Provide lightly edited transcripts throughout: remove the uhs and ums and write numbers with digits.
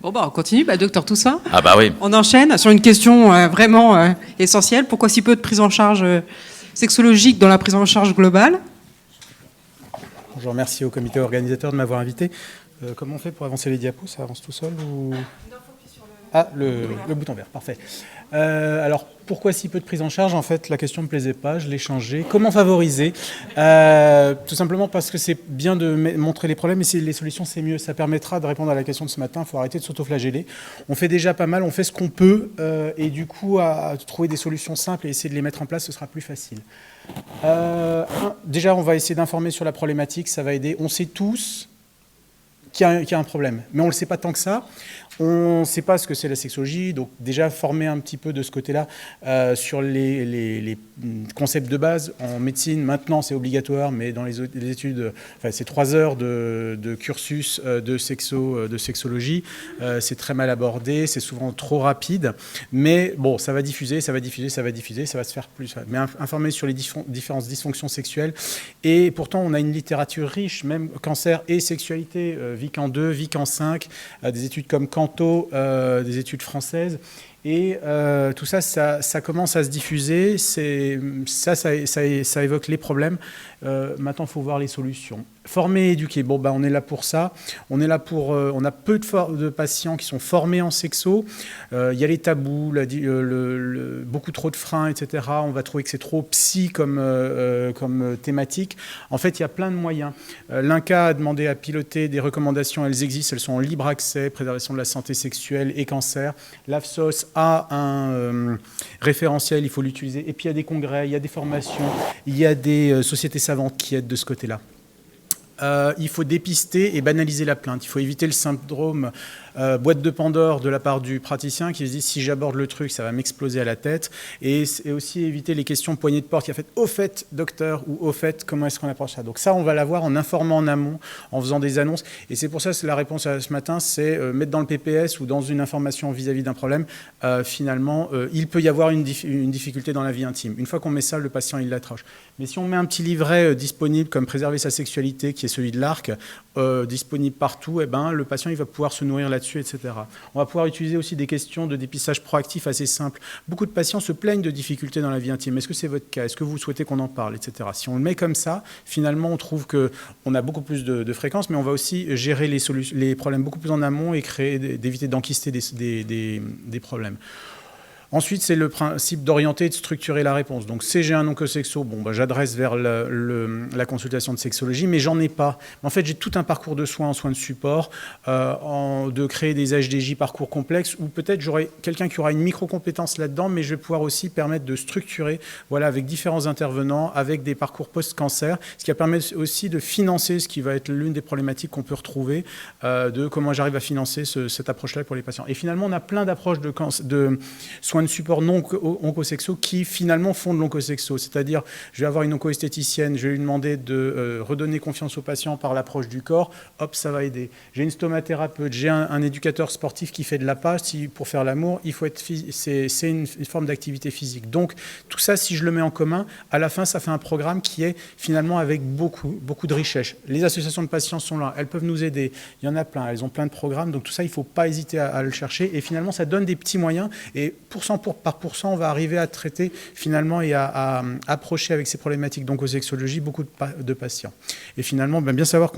Bon, bah, on continue, docteur Toussaint. Ah bah oui. On enchaîne sur une question vraiment essentielle. Pourquoi si peu de prise en charge sexologique dans la prise en charge globale? Je remercie au comité organisateur de m'avoir invité. Comment on fait pour avancer les diapos? Ça avance tout seul ou... Ah, le bouton vert, parfait. Alors, pourquoi si peu de prise en charge? En fait, la question ne me plaisait pas, je l'ai changée. Comment favoriser? Tout simplement parce que c'est bien de montrer les problèmes, et les solutions, c'est mieux. Ça permettra de répondre à la question de ce matin. Il faut arrêter de s'autoflageller. On fait déjà pas mal, on fait ce qu'on peut, et du coup, à trouver des solutions simples et essayer de les mettre en place, ce sera plus facile. Déjà, on va essayer d'informer sur la problématique, ça va aider. On sait tous qu'il y a un problème, mais on ne le sait pas tant que ça. On ne sait pas ce que c'est la sexologie, donc déjà former un petit peu de ce côté-là sur les concepts de base. En médecine, maintenant, c'est obligatoire, mais dans les études, c'est 3 heures de cursus de sexologie. C'est très mal abordé, c'est souvent trop rapide, mais bon, ça va diffuser, ça va se faire plus. Mais informer sur les différentes dysfonctions sexuelles. Et pourtant, on a une littérature riche, même cancer et sexualité, Vican 2, Vican 5, des études comme Canto, des études françaises. Et tout ça, ça commence à se diffuser. Ça évoque les problèmes. Maintenant, il faut voir les solutions. Former et éduquer. Bon, on est là pour ça. On est là pour. On a peu de patients qui sont formés en sexo. Il y a les tabous, beaucoup trop de freins, etc. On va trouver que c'est trop psy comme thématique. En fait, il y a plein de moyens. L'INCa a demandé à piloter des recommandations. Elles existent. Elles sont en libre accès. Préservation de la santé sexuelle et cancer. L'AFSOS a un référentiel. Il faut l'utiliser. Et puis, il y a des congrès, il y a des formations, il y a des sociétés savantes qui aident de ce côté-là. Il faut dépister et banaliser la plainte. Il faut éviter le syndrome boîte de Pandore de la part du praticien qui se dit si j'aborde le truc, ça va m'exploser à la tête. Et aussi éviter les questions poignées de porte qui a fait au fait, docteur, ou au fait, comment est-ce qu'on approche ça. Donc ça, on va l'avoir en informant en amont, en faisant des annonces. Et c'est pour ça que la réponse à ce matin, c'est mettre dans le PPS ou dans une information vis-à-vis d'un problème, finalement, il peut y avoir une difficulté dans la vie intime. Une fois qu'on met ça, le patient, il l'accroche. Mais si on met un petit livret disponible comme Préserver sa sexualité, qui est celui de l'ARC, disponible partout, le patient il va pouvoir se nourrir là-dessus, etc. On va pouvoir utiliser aussi des questions de dépistage proactif assez simples. Beaucoup de patients se plaignent de difficultés dans la vie intime. Est-ce que c'est votre cas? Est-ce que vous souhaitez qu'on en parle, etc. Si on le met comme ça, finalement, on trouve qu'on a beaucoup plus de fréquences, mais on va aussi gérer les problèmes beaucoup plus en amont et d'éviter d'enquister des problèmes. Ensuite, c'est le principe d'orienter et de structurer la réponse. Donc, si j'ai un oncosexo, j'adresse vers la consultation de sexologie, mais j'en ai pas. En fait, j'ai tout un parcours de soins en soins de support, de créer des HDJ parcours complexes, ou peut-être j'aurai quelqu'un qui aura une micro-compétence là-dedans, mais je vais pouvoir aussi permettre de structurer, avec différents intervenants, avec des parcours post-cancer, ce qui va permettre aussi de financer ce qui va être l'une des problématiques qu'on peut retrouver, de comment j'arrive à financer cette approche-là pour les patients. Et finalement, on a plein d'approches de soins de support non oncosexo qui finalement font de l'oncosexo. C'est-à-dire, je vais avoir une oncoesthéticienne, je vais lui demander de redonner confiance au patient par l'approche du corps, hop, ça va aider. J'ai une stomathérapeute, j'ai un éducateur sportif qui fait de l'APA, pour faire l'amour, il faut c'est une forme d'activité physique. Donc, tout ça, si je le mets en commun, à la fin, ça fait un programme qui est finalement avec beaucoup de richesse. Les associations de patients sont là, elles peuvent nous aider. Il y en a plein, elles ont plein de programmes, donc tout ça, il ne faut pas hésiter à le chercher. Et finalement, ça donne des petits moyens, et par pourcent, on va arriver à traiter finalement et à approcher avec ces problématiques d'oncosexologie beaucoup de patients. Et finalement, bien savoir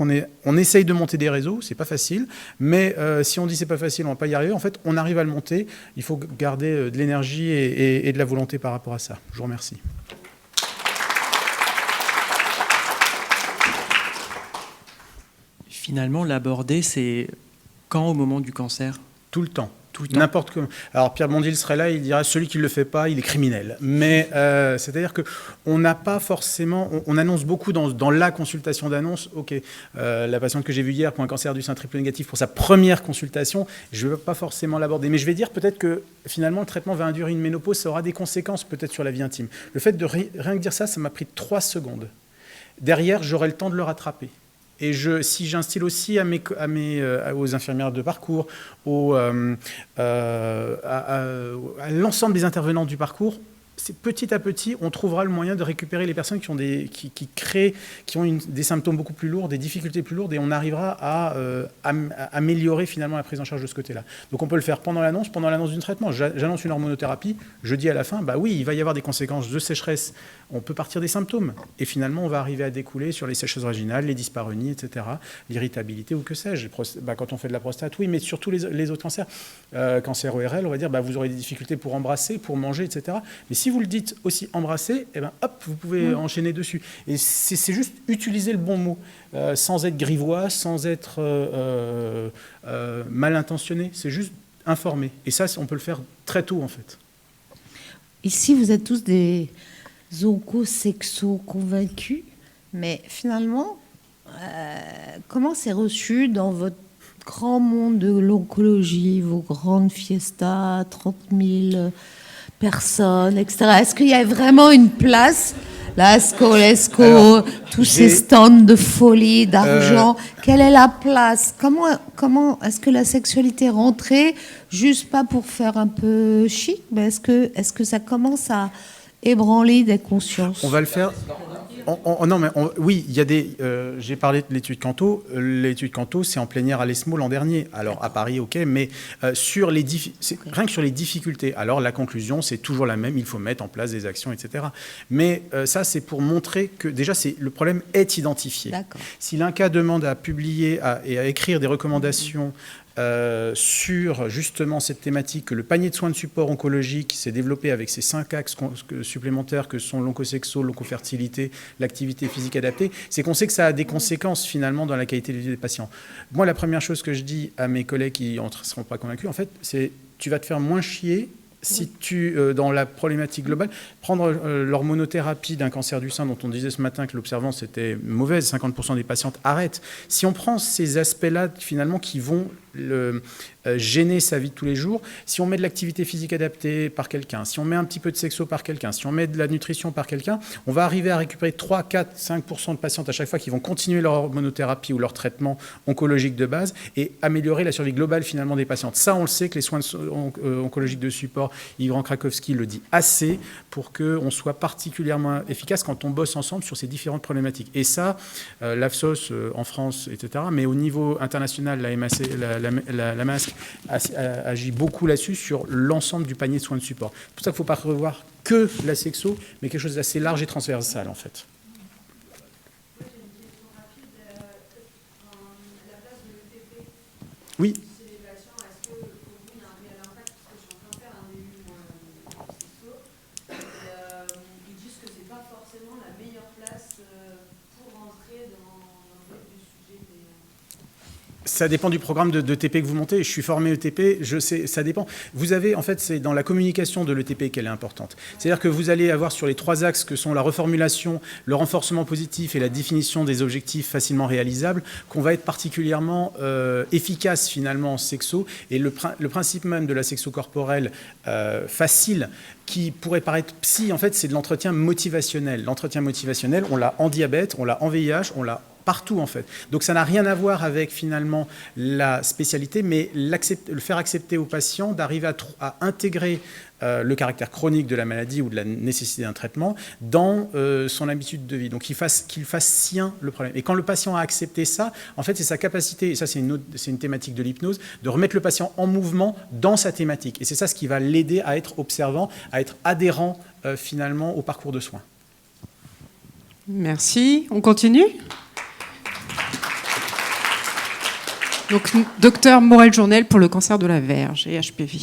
on essaye de monter des réseaux, c'est pas facile, mais si on dit c'est pas facile, on va pas y arriver. En fait, on arrive à le monter. Il faut garder de l'énergie et de la volonté par rapport à ça. Je vous remercie. Finalement, l'aborder, c'est quand au moment du cancer? Tout le temps. N'importe comment. Alors Pierre Bondil serait là, il dirait celui qui ne le fait pas, il est criminel. Mais c'est-à-dire qu'on n'a pas forcément, on annonce beaucoup dans la consultation d'annonce. Ok, la patiente que j'ai vue hier pour un cancer du sein triple négatif pour sa première consultation, je ne veux pas forcément l'aborder. Mais je vais dire peut-être que finalement le traitement va induire une ménopause, ça aura des conséquences peut-être sur la vie intime. Le fait de rien que dire ça, ça m'a pris 3 secondes. Derrière, j'aurai le temps de le rattraper. Et si j'instille aussi aux infirmières de parcours, à l'ensemble des intervenants du parcours, petit à petit, on trouvera le moyen de récupérer les personnes qui ont des symptômes beaucoup plus lourds, des difficultés plus lourdes, et on arrivera à améliorer finalement la prise en charge de ce côté-là. Donc on peut le faire pendant l'annonce du traitement. J'annonce une hormonothérapie, je dis à la fin, bah oui, il va y avoir des conséquences de sécheresse, on peut partir des symptômes, et finalement on va arriver à découler sur les sécheuses vaginales, les dyspareunies, etc., l'irritabilité ou que sais-je. Quand on fait de la prostate, oui, mais surtout les autres cancers. Cancer ORL, on va dire, vous aurez des difficultés pour embrasser, pour manger, etc. Mais si vous le dites aussi embrasser, eh ben, hop, vous pouvez enchaîner dessus. Et c'est juste utiliser le bon mot, sans être grivois, sans être mal intentionné. C'est juste informer. Et ça, on peut le faire très tôt, en fait. Ici, vous êtes tous des oncosexos convaincus, mais finalement, comment c'est reçu dans votre grand monde de l'oncologie, vos grandes fiestas, 30 000 personnes, etc. Est-ce qu'il y a vraiment une place, l'ESCO, tous ces stands de folie, d'argent, quelle est la place? Comment est-ce que la sexualité est rentrée, juste pas pour faire un peu chic, mais est-ce que ça commence à ébranler des consciences? On va le faire. Oui, il y a des. J'ai parlé de l'étude Canto. L'étude Canto, c'est en plénière à l'ESMO l'an dernier. Alors à Paris, ok, mais rien que sur les difficultés. Alors la conclusion, c'est toujours la même. Il faut mettre en place des actions, etc. Mais ça, c'est pour montrer que déjà, le problème est identifié. D'accord. Si l'INCa demande à publier et à écrire des recommandations sur justement cette thématique, que le panier de soins de support oncologique s'est développé avec ces 5 axes supplémentaires que sont l'oncosexo, l'oncofertilité, l'activité physique adaptée, c'est qu'on sait que ça a des conséquences finalement dans la qualité de vie des patients. Moi, la première chose que je dis à mes collègues qui ne seront pas convaincus, en fait, c'est tu vas te faire moins chier si dans la problématique globale, prendre l'hormonothérapie d'un cancer du sein dont on disait ce matin que l'observance était mauvaise, 50% des patientes arrêtent. Si on prend ces aspects-là finalement qui vont gêner sa vie de tous les jours, si on met de l'activité physique adaptée par quelqu'un, si on met un petit peu de sexo par quelqu'un, si on met de la nutrition par quelqu'un, on va arriver à récupérer 3, 4, 5% de patientes à chaque fois qui vont continuer leur hormonothérapie ou leur traitement oncologique de base et améliorer la survie globale finalement des patientes. Ça, on le sait que les soins oncologiques de support, Yvan Krakowski le dit assez pour qu'on soit particulièrement efficace quand on bosse ensemble sur ces différentes problématiques. Et ça, l'AFSOS en France, etc., mais au niveau international, la MASC agit beaucoup là-dessus sur l'ensemble du panier de soins de support. C'est pour ça qu'il ne faut pas revoir que la sexo, mais quelque chose d'assez large et transversal en fait. Oui. Ça dépend du programme de TP que vous montez. Je suis formé ETP, je sais, ça dépend. Vous avez, en fait, c'est dans la communication de l'ETP qu'elle est importante. C'est-à-dire que vous allez avoir sur les 3 axes que sont la reformulation, le renforcement positif et la définition des objectifs facilement réalisables, qu'on va être particulièrement efficace finalement en sexo. Et le principe même de la sexo corporelle facile, qui pourrait paraître psy, en fait, c'est de l'entretien motivationnel. L'entretien motivationnel, on l'a en diabète, on l'a en VIH, on l'a partout en fait. Donc ça n'a rien à voir avec finalement la spécialité, mais le faire accepter aux patients d'arriver à intégrer le caractère chronique de la maladie ou de la nécessité d'un traitement dans son habitude de vie. Donc qu'il fasse sien le problème. Et quand le patient a accepté ça, en fait c'est sa capacité, et ça c'est une thématique de l'hypnose, de remettre le patient en mouvement dans sa thématique. Et c'est ça ce qui va l'aider à être observant, à être adhérent finalement au parcours de soins. Merci. On continue ? Donc, docteur Morel-Journel pour le cancer de la verge et HPV.